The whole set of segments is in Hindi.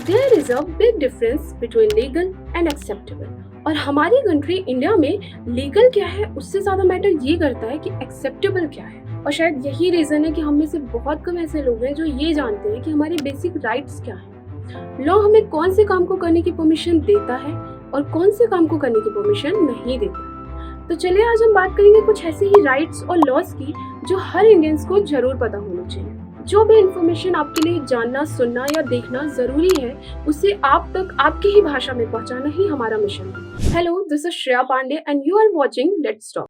There is a big difference between legal and acceptable. और हमारी कंट्री इंडिया में लीगल क्या है उससे ज्यादा मैटर ये करता है कि एक्सेप्टेबल क्या है। और शायद यही रीजन है कि हम में से बहुत कम ऐसे लोग हैं जो ये जानते हैं कि हमारे बेसिक राइट्स क्या है। लॉ हमें कौन से काम को करने की परमिशन देता है और कौन से काम को करने की परमिशन नहीं देता है। तो चलिए आज हम बात करेंगे कुछ ऐसे ही राइट्स और लॉज की जो हर इंडियंस को जरूर पता होना चाहिए। जो भी इंफॉर्मेशन आपके लिए जानना, सुनना या देखना जरूरी है उसे आप तक आपकी ही भाषा में पहुंचाना ही हमारा मिशन है। Hello, this is Shreya Pandey and you are watching Let's Talk.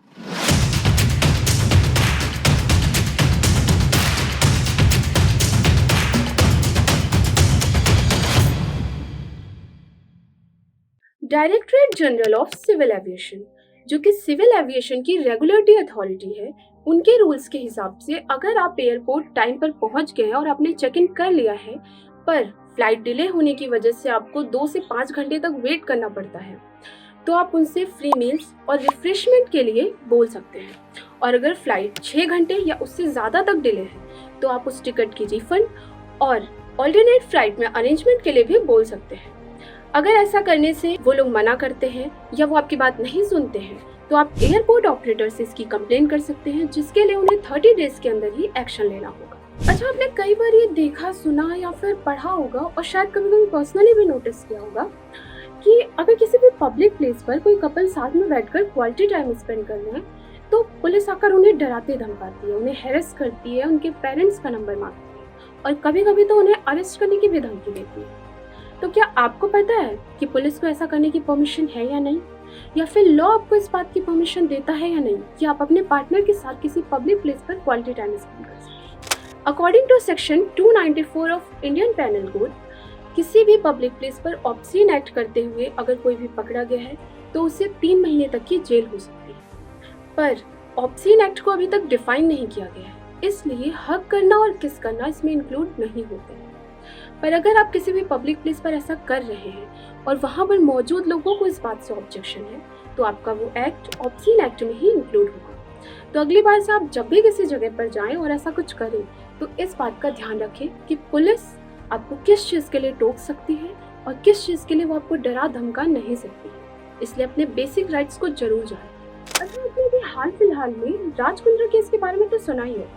Directorate general of civil aviation, जो कि सिविल एविएशन की रेगुलेटरी अथॉरिटी है, उनके रूल्स के हिसाब से अगर आप एयरपोर्ट टाइम पर पहुंच गए और आपने चेक इन कर लिया है पर फ्लाइट डिले होने की वजह से आपको 2 से 5 घंटे तक वेट करना पड़ता है तो आप उनसे फ्री मील्स और रिफ्रेशमेंट के लिए बोल सकते हैं। और अगर फ्लाइट 6 घंटे या उससे ज़्यादा तक डिले है तो आप उस टिकट की रिफंड और ऑल्टरनेट फ्लाइट में अरेंजमेंट के लिए भी बोल सकते हैं। अगर ऐसा करने से वो लोग मना करते हैं या वो आपकी बात नहीं सुनते हैं तो आप एयरपोर्ट ऑपरेटर से इसकी कंप्लेन कर सकते हैं, जिसके लिए उन्हें 30 डेज के अंदर ही एक्शन लेना होगा। अच्छा, आपने कई बार ये देखा, सुना या फिर पढ़ा होगा और शायद कभी कभी पर्सनली भी नोटिस किया होगा कि अगर किसी भी पब्लिक प्लेस पर कोई कपल साथ में बैठकर क्वालिटी टाइम स्पेंड कर रहे हैं तो पुलिस आकर उन्हें डराते धमकाती है, उन्हें हैरेस करती है, उनके पेरेंट्स का नंबर मांगती है और कभी कभी तो उन्हें अरेस्ट करने की भी धमकी देती है। तो क्या आपको पता है कि पुलिस को ऐसा करने की परमिशन है या नहीं, या फिर लॉ आपको इस बात की परमिशन देता है या नहीं कि आप अपने पार्टनर के साथ किसी पब्लिक प्लेस पर क्वालिटी टाइम स्पेंड कर सकें। According to section 294 of Indian penal code, किसी भी पब्लिक प्लेस पर ऑब्सीन एक्ट करते हुए अगर कोई भी पकड़ा गया है तो उसे 3 महीने तक की जेल हो सकती है। पर ऑब्सीन एक्ट को अभी तक डिफाइन नहीं किया गया है, इसलिए हक करना और किस करना इसमें इंक्लूड नहीं होते हैं। पर अगर आप किसी भी पब्लिक प्लेस पर ऐसा कर रहे हैं और वहां पर मौजूद लोगों को इस बात से ऑब्जेक्शन है तो आपका वो एक्ट ऑब्सीन एक्ट में ही इंक्लूड होगा। तो अगली बार से आप जब भी किसी जगह पर जाएं और ऐसा कुछ करें तो इस बात का ध्यान रखें कि पुलिस आपको किस चीज़ के लिए टोक सकती है और किस चीज़ के लिए वो आपको डरा धमका नहीं सकती है। इसलिए अपने बेसिक राइट्स को जरूर जानें। अच्छा, आपने अभी हाल फिलहाल में राज कुंद्रा केस के बारे में तो सुना ही है,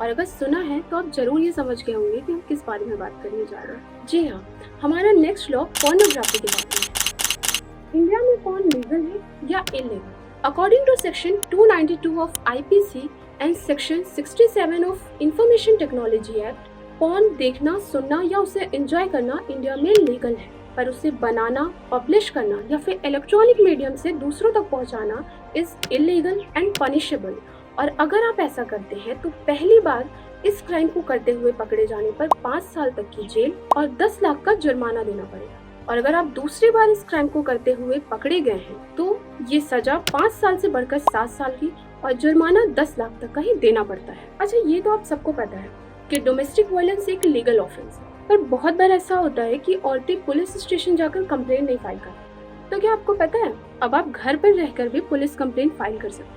और अगर सुना है तो आप जरूर ये समझ गए होंगे कि हम किस बारे में बात करने जा रहे हैं। जी हाँ, हमारा नेक्स्ट लॉ पोर्नोग्राफी के बारे में है। इंडिया में पॉर्न लीगल है या illegal? According to section 292 of IPC and section 67 of information technology act, porn देखना, सुनना या उसे एंजॉय करना इंडिया में लीगल है, पर उसे बनाना, पब्लिश करना या फिर इलेक्ट्रॉनिक मीडियम से दूसरों तक पहुंचाना इज इलीगल एंड पनिशेबल। और अगर आप ऐसा करते हैं तो पहली बार इस क्राइम को करते हुए पकड़े जाने पर 5 साल तक की जेल और 10 लाख का जुर्माना देना पड़ेगा। और अगर आप दूसरी बार इस क्राइम को करते हुए पकड़े गए हैं तो ये सजा 5 साल से बढ़कर 7 साल की और जुर्माना 10 लाख तक का ही देना पड़ता है। अच्छा, ये तो आप सबको पता है कि डोमेस्टिक वायलेंस एक लीगल ऑफेंस है, पर बहुत बार ऐसा होता है कि औरतें पुलिस स्टेशन जाकर कंप्लेन नहीं फाइल करती। तो क्या आपको पता है, अब आप घर पर रहकर भी पुलिस कंप्लेन फाइल कर सकते हैं।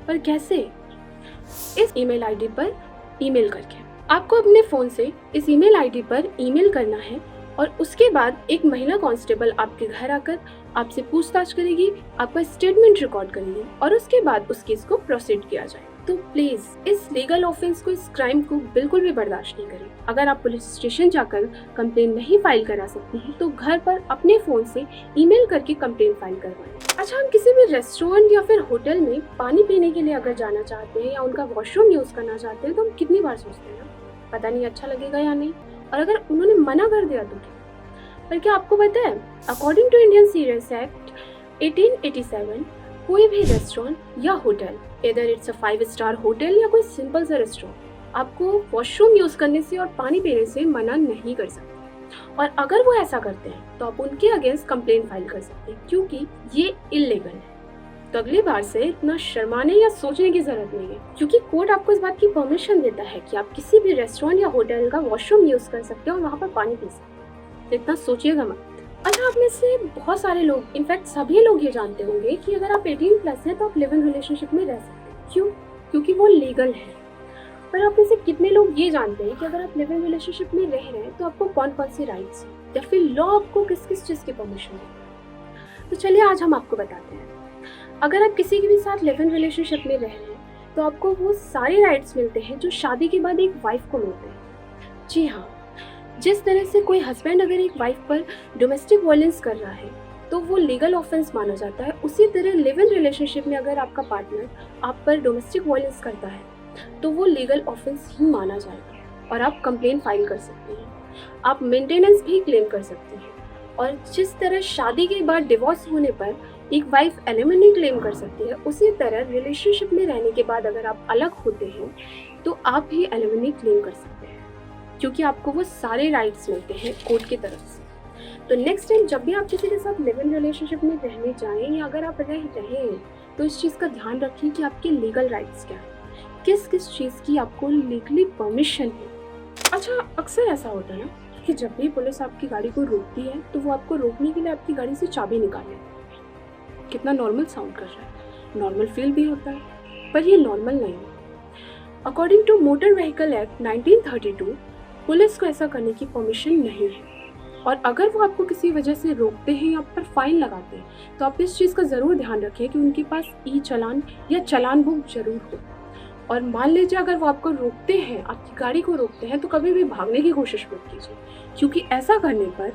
पर कैसे? इस ईमेल आईडी पर ईमेल करके। आपको अपने फोन से इस ईमेल आईडी पर ईमेल करना है और उसके बाद एक महिला कांस्टेबल आपके घर आकर आपसे पूछताछ करेगी, आपका स्टेटमेंट रिकॉर्ड करेगी और उसके बाद उस केस को प्रोसीड किया जाए। तो प्लीज इस लीगल ऑफेंस को, इस क्राइम को बिल्कुल भी बर्दाश्त नहीं करें। अगर आप पुलिस स्टेशन जाकर कंप्लेन नहीं फाइल करा सकती हैं तो घर पर अपने फोन से ईमेल करके कंप्लेन फाइल करवाएं। अच्छा, हम किसी भी रेस्टोरेंट या फिर होटल में पानी पीने के लिए अगर जाना चाहते हैं या उनका वॉशरूम यूज करना चाहते हैं तो हम कितनी बार सोचते हैं ना, पता नहीं अच्छा लगेगा या नहीं, और अगर उन्होंने मना कर दिया तो क्या? पर क्या आपको पता है, according to Indian Sarais act 1887, कोई भी रेस्टोरेंट या होटल, इधर इट्स अ 5 स्टार होटल या कोई सिंपल सा रेस्टोरेंट, आपको वॉशरूम यूज करने से और पानी पीने से मना नहीं कर सकते। और अगर वो ऐसा करते हैं तो आप उनके अगेंस्ट कंप्लेन फाइल कर सकते हैं, क्योंकि ये इलीगल है। तो अगली बार से इतना शर्माने या सोचने की जरूरत नहीं है, क्योंकि कोर्ट आपको इस बात की परमिशन देता है कि आप किसी भी रेस्टोरेंट या होटल का वॉशरूम यूज कर सकते हो और वहाँ पर पानी पी सकते हो। तो इतना सोचिएगा मत। अच्छा, आप में से बहुत सारे लोग, इनफैक्ट सभी लोग ये जानते होंगे कि अगर आप 18+ हैं तो आप लिव इन रिलेशनशिप में रह सकते हैं। क्यों? क्योंकि वो लीगल है। पर आप में से कितने लोग ये जानते हैं कि अगर आप लिव इन रिलेशनशिप में रह रहे हैं तो आपको कौन कौन से राइट्स हैं? या फिर लॉ आपको किस किस चीज़ की परमिशन देता है। तो चलिए आज हम आपको बताते हैं। अगर आप किसी के भी साथ लिव इन रिलेशनशिप में रह रहे हैं तो आपको वो सारे राइट्स मिलते हैं जो शादी के बाद एक वाइफ को मिलते हैं। जी हाँ, जिस तरह से कोई हस्बैंड अगर एक वाइफ पर डोमेस्टिक वायलेंस कर रहा है तो वो लीगल ऑफेंस माना जाता है, उसी तरह लिव इन रिलेशनशिप में अगर आपका पार्टनर आप पर डोमेस्टिक वायलेंस करता है तो वो लीगल ऑफेंस ही माना जाएगा और आप कंप्लेन फाइल कर सकते हैं। आप मेंटेनेंस भी क्लेम कर सकते हैं। और जिस तरह शादी के बाद डिवोर्स होने पर एक वाइफ एलिमनी क्लेम कर सकती है, उसी तरह रिलेशनशिप में रहने के बाद अगर आप अलग होते हैं तो आप भी एलिमनी क्लेम कर सकते हैं, क्योंकि आपको वो सारे राइट्स मिलते हैं कोर्ट की तरफ से। तो नेक्स्ट टाइम जब भी आप किसी के साथ लिव इन रिलेशनशिप में रहने जाएं या अगर आप रह रहे हैं तो इस चीज़ का ध्यान रखिए कि आपके लीगल राइट्स क्या हैं, किस किस चीज़ की आपको लीगली परमिशन है। अच्छा, अक्सर ऐसा होता है ना कि जब भी पुलिस आपकी गाड़ी को रोकती है तो वो आपको रोकने के लिए आपकी गाड़ी से चाबी निकाले। कितना नॉर्मल साउंड कर रहा है, नॉर्मल फील भी होता है, पर ये नॉर्मल नहीं है। According to motor vehicle act 1932 police को ऐसा करने की परमिशन नहीं है। और अगर वो आपको किसी वजह से रोकते हैं या आप पर फाइन लगाते हैं तो आप इस चीज़ का ज़रूर ध्यान रखें कि उनके पास ई चालान या चालान बुक जरूर हो। और मान लीजिए अगर वो आपको रोकते हैं, आपकी गाड़ी को रोकते हैं, तो कभी भी भागने की कोशिश मत कीजिए, क्योंकि ऐसा करने पर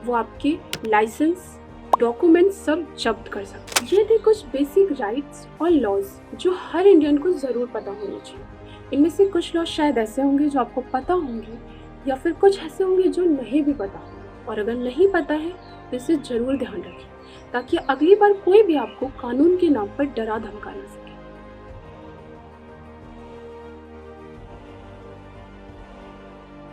वो आपके लाइसेंस, डॉक्यूमेंट सब जब्त कर सकते हैं। ये थे कुछ बेसिक राइट्स और लॉज जो हर इंडियन को ज़रूर पता होने चाहिए। इनमें से कुछ लॉज शायद ऐसे होंगे जो आपको पता होंगे या फिर कुछ ऐसे होंगे जो नहीं भी पता होंगे। और अगर नहीं पता है तो इसे ज़रूर ध्यान रखें ताकि अगली बार कोई भी आपको कानून के नाम पर डरा धमका ना सके।